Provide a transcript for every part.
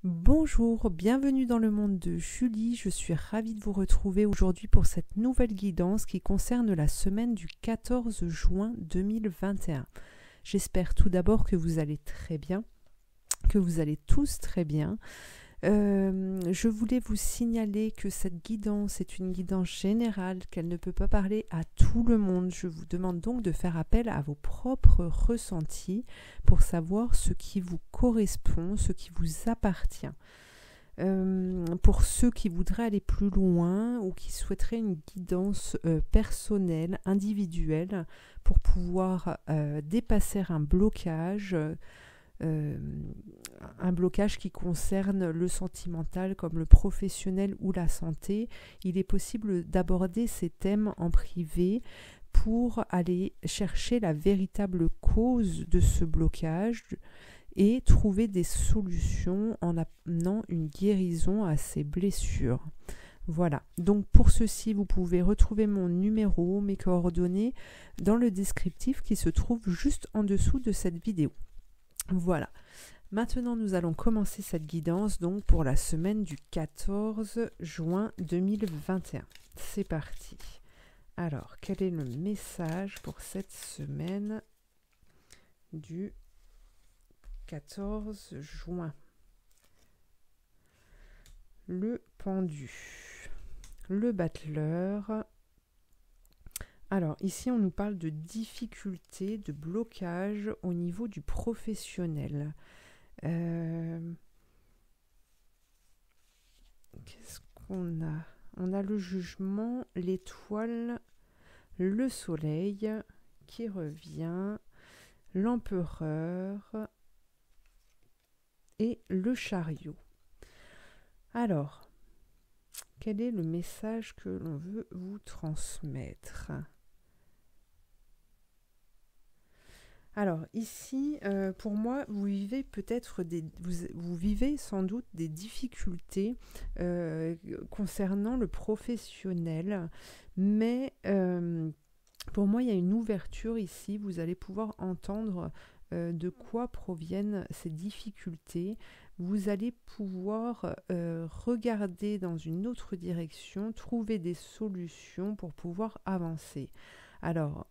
Bonjour, bienvenue dans le monde de Julie. Je suis ravie de vous retrouver aujourd'hui pour cette nouvelle guidance qui concerne la semaine du 14 juin 2021. J'espère tout d'abord que vous allez très bien, que vous allez tous très bien. Je voulais vous signaler que cette guidance est une guidance générale, qu'elle ne peut pas parler à tout le monde. Je vous demande donc de faire appel à vos propres ressentis pour savoir ce qui vous correspond, ce qui vous appartient. Pour ceux qui voudraient aller plus loin ou qui souhaiteraient une guidance personnelle, individuelle, pour pouvoir dépasser un blocage qui concerne le sentimental comme le professionnel ou la santé, il est possible d'aborder ces thèmes en privé pour aller chercher la véritable cause de ce blocage et trouver des solutions en amenant une guérison à ces blessures. Voilà, donc pour ceci, vous pouvez retrouver mon numéro, mes coordonnées dans le descriptif qui se trouve juste en dessous de cette vidéo. Voilà, maintenant nous allons commencer cette guidance donc pour la semaine du 14 juin 2021. C'est parti. Alors, quel est le message pour cette semaine du 14 juin? Le pendu, le battleur. Alors, ici, on nous parle de difficultés, de blocage au niveau du professionnel. Qu'est-ce qu'on a? On a le jugement, l'étoile, le soleil qui revient, l'empereur et le chariot. Alors, quel est le message que l'on veut vous transmettre ? Alors ici, pour moi, vous vivez peut-être vous vivez sans doute des difficultés concernant le professionnel, mais pour moi, il y a une ouverture ici. Vous allez pouvoir entendre de quoi proviennent ces difficultés. Vous allez pouvoir regarder dans une autre direction, trouver des solutions pour pouvoir avancer. Alors,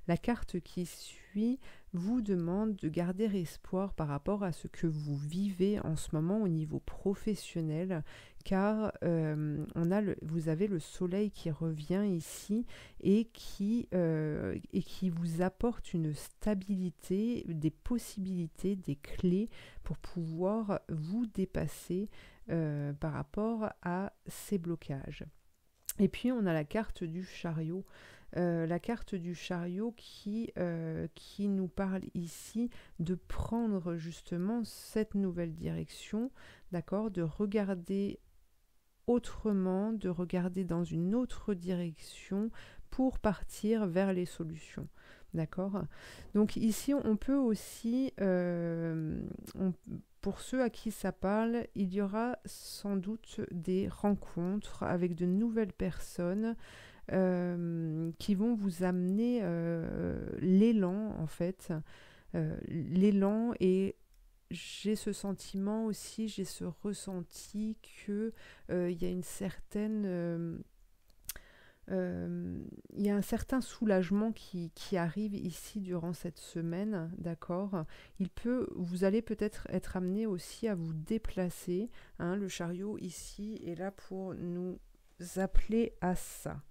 la carte qui suit vous demande de garder espoir par rapport à ce que vous vivez en ce moment au niveau professionnel, car vous avez le soleil qui revient ici et qui vous apporte une stabilité, des possibilités, des clés pour pouvoir vous dépasser par rapport à ces blocages. Et puis on a la carte du chariot. La carte du chariot qui nous parle ici de prendre justement cette nouvelle direction, d'accord, de regarder autrement, de regarder dans une autre direction pour partir vers les solutions. D'accord ? Donc ici, on peut aussi, pour ceux à qui ça parle, il y aura sans doute des rencontres avec de nouvelles personnes qui vont vous amener l'élan, en fait. L'élan, et j'ai ce sentiment aussi, j'ai ce ressenti que il y a une certaine... il y a un certain soulagement qui arrive ici durant cette semaine, d'accord. Vous allez peut-être être amené aussi à vous déplacer, hein, le chariot ici est là pour nous appeler à ça.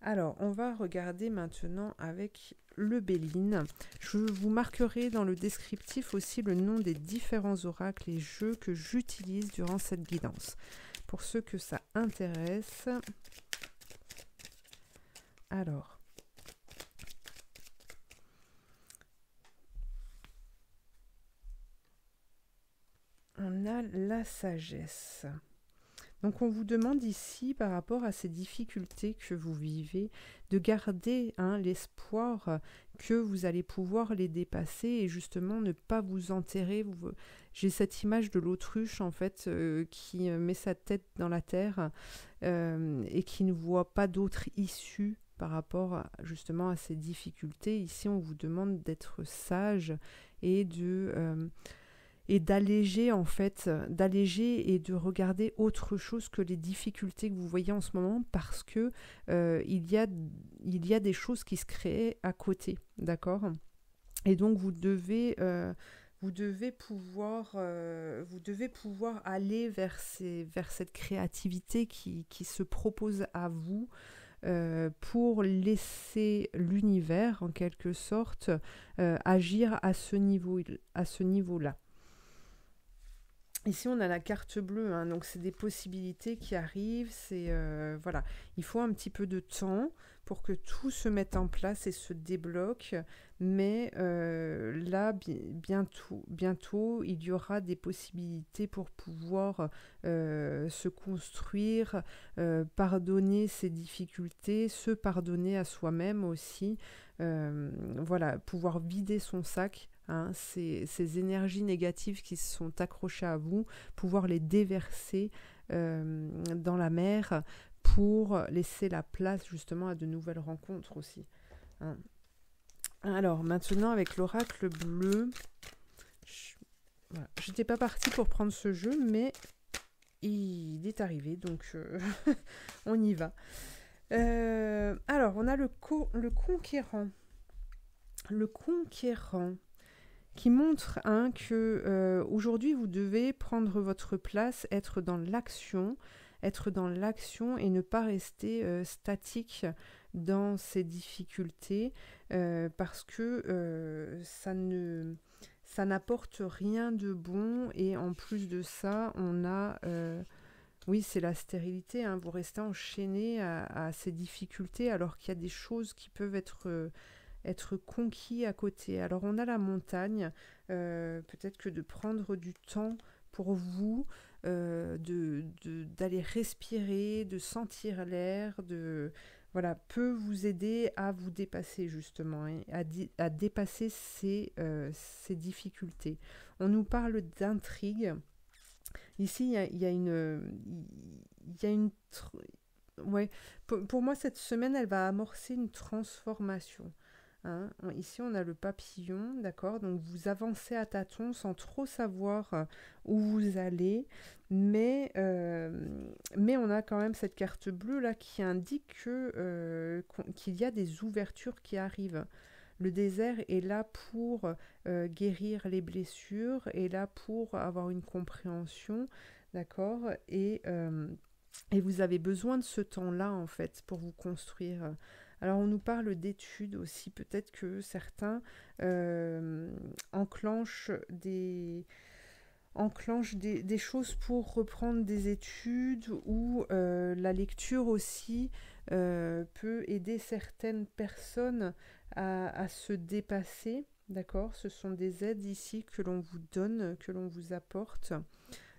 Alors, on va regarder maintenant avec le Béline. Je vous marquerai dans le descriptif aussi le nom des différents oracles et jeux que j'utilise durant cette guidance. Pour ceux que ça intéresse... Alors, on a la sagesse. Donc on vous demande ici, par rapport à ces difficultés que vous vivez, de garder l'espoir que vous allez pouvoir les dépasser et justement ne pas vous enterrer. J'ai cette image de l'autruche en fait qui met sa tête dans la terre et qui ne voit pas d'autre issue par rapport justement à ces difficultés. Ici, on vous demande d'être sage et et d'alléger en fait, d'alléger et de regarder autre chose que les difficultés que vous voyez en ce moment parce que il y a des choses qui se créent à côté, d'accord? Et donc vous devez pouvoir aller vers cette créativité qui se propose à vous pour laisser l'univers en quelque sorte agir à ce niveau-là. Ici, on a la carte bleue, hein, donc c'est des possibilités qui arrivent. Voilà, il faut un petit peu de temps pour que tout se mette en place et se débloque. Mais là, bientôt, il y aura des possibilités pour pouvoir se construire, pardonner ses difficultés, se pardonner à soi-même aussi. Voilà, pouvoir vider son sac. Hein, ces énergies négatives qui se sont accrochées à vous, pouvoir les déverser dans la mer pour laisser la place justement à de nouvelles rencontres aussi. Hein. Alors maintenant avec l'oracle bleu, je n'étais pas partie pour prendre ce jeu, mais il est arrivé, donc on y va. Alors on a le conquérant. Le conquérant qui montre que aujourd'hui vous devez prendre votre place, être dans l'action et ne pas rester statique dans ces difficultés parce que ça n'apporte rien de bon et en plus de ça on a oui c'est la stérilité, hein, vous restez enchaîné à ces difficultés alors qu'il y a des choses qui peuvent être conquis à côté. Alors on a la montagne, peut-être que de prendre du temps pour vous, d'aller respirer, de sentir l'air, voilà, peut vous aider à vous dépasser justement, hein, à dépasser ces difficultés. On nous parle d'intrigue. Ici, il y a une ouais, pour moi, cette semaine, elle va amorcer une transformation. Hein. Ici, on a le papillon, d'accord? Donc, vous avancez à tâtons sans trop savoir où vous allez, mais on a quand même cette carte bleue là qui indique qu'il y a des ouvertures qui arrivent. Le désert est là pour guérir les blessures, est là pour avoir une compréhension, d'accord? Et vous avez besoin de ce temps-là, en fait, pour vous construire. Alors, on nous parle d'études aussi. Peut-être que certains enclenchent des choses pour reprendre des études ou la lecture aussi peut aider certaines personnes à se dépasser. D'accord ? Ce sont des aides ici que l'on vous donne, que l'on vous apporte.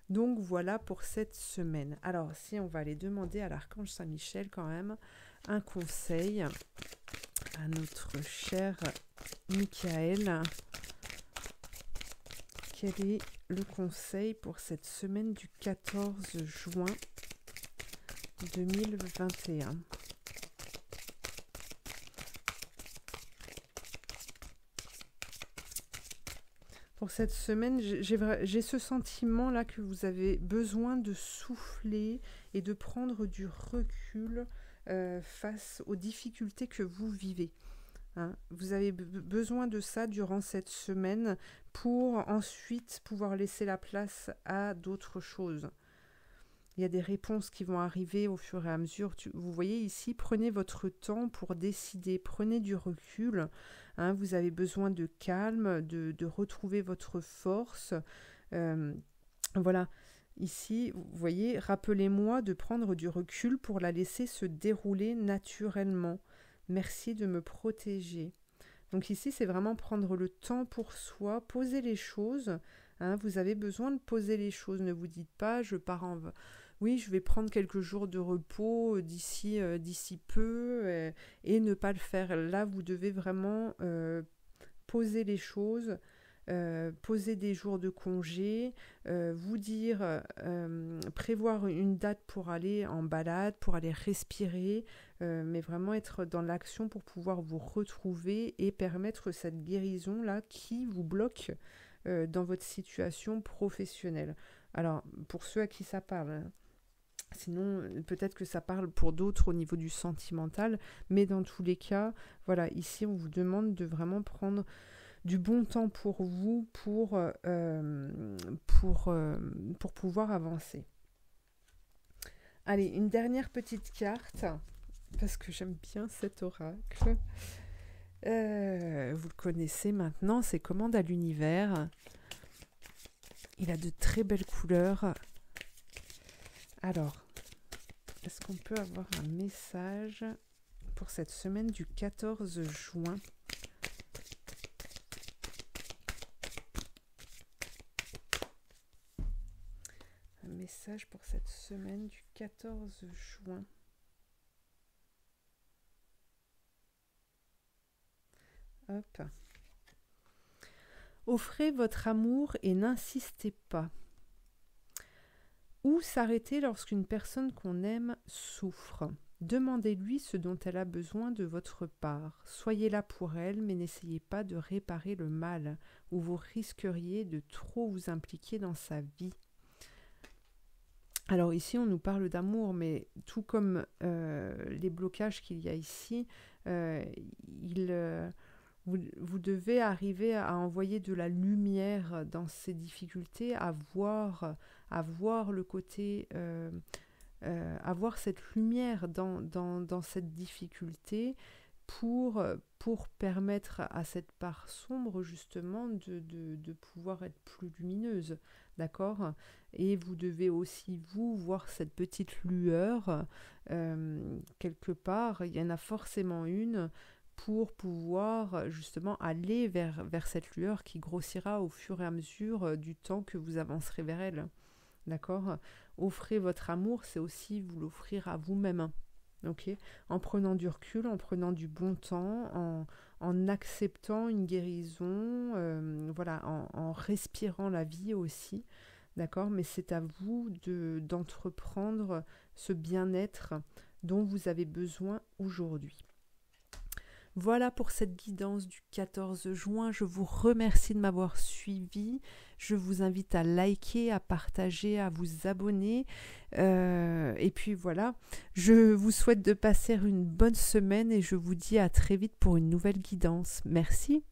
Donc voilà pour cette semaine. Alors si on va aller demander à l'archange Saint-Michel quand même un conseil à notre cher Michael. Quel est le conseil pour cette semaine du 14 juin 2021 ? Pour cette semaine, j'ai ce sentiment-là que vous avez besoin de souffler et de prendre du recul face aux difficultés que vous vivez. Hein. Vous avez besoin de ça durant cette semaine pour ensuite pouvoir laisser la place à d'autres choses. Il y a des réponses qui vont arriver au fur et à mesure. Vous voyez ici, prenez votre temps pour décider, prenez du recul. Hein, vous avez besoin de calme, de retrouver votre force. Voilà, ici, vous voyez, rappelez-moi de prendre du recul pour la laisser se dérouler naturellement. Merci de me protéger. Donc ici, c'est vraiment prendre le temps pour soi, poser les choses. Hein, vous avez besoin de poser les choses. Ne vous dites pas, je pars en... Oui, je vais prendre quelques jours de repos d'ici peu et ne pas le faire. Là, vous devez vraiment poser les choses, poser des jours de congé, vous dire, prévoir une date pour aller en balade, pour aller respirer, mais vraiment être dans l'action pour pouvoir vous retrouver et permettre cette guérison-là qui vous bloque dans votre situation professionnelle. Alors, pour ceux à qui ça parle, hein. Sinon, peut-être que ça parle pour d'autres au niveau du sentimental, mais dans tous les cas, voilà, ici, on vous demande de vraiment prendre du bon temps pour vous, pour pouvoir avancer. Allez, une dernière petite carte, parce que j'aime bien cet oracle. Vous le connaissez maintenant, c'est Commande à l'univers. Il a de très belles couleurs. Alors, est-ce qu'on peut avoir un message pour cette semaine du 14 juin ? Un message pour cette semaine du 14 juin. Hop. Offrez votre amour et n'insistez pas. Ou s'arrêter lorsqu'une personne qu'on aime souffre. Demandez-lui ce dont elle a besoin de votre part. Soyez là pour elle, mais n'essayez pas de réparer le mal, ou vous risqueriez de trop vous impliquer dans sa vie. Alors ici, on nous parle d'amour, mais tout comme les blocages qu'il y a ici, vous devez arriver à envoyer de la lumière dans ces difficultés, à voir le côté, à voir cette lumière dans cette difficulté pour permettre à cette part sombre justement de pouvoir être plus lumineuse, d'accord ? Et vous devez aussi, vous, voir cette petite lueur, quelque part, il y en a forcément une, pour pouvoir justement aller vers cette lueur qui grossira au fur et à mesure du temps que vous avancerez vers elle. D'accord ? Offrez votre amour, c'est aussi vous l'offrir à vous-même. Ok ? En prenant du recul, en prenant du bon temps, en acceptant une guérison, voilà, en respirant la vie aussi. D'accord ? Mais c'est à vous d'entreprendre ce bien-être dont vous avez besoin aujourd'hui. Voilà pour cette guidance du 14 juin. Je vous remercie de m'avoir suivi. Je vous invite à liker, à partager, à vous abonner. Et puis voilà, je vous souhaite de passer une bonne semaine et je vous dis à très vite pour une nouvelle guidance. Merci.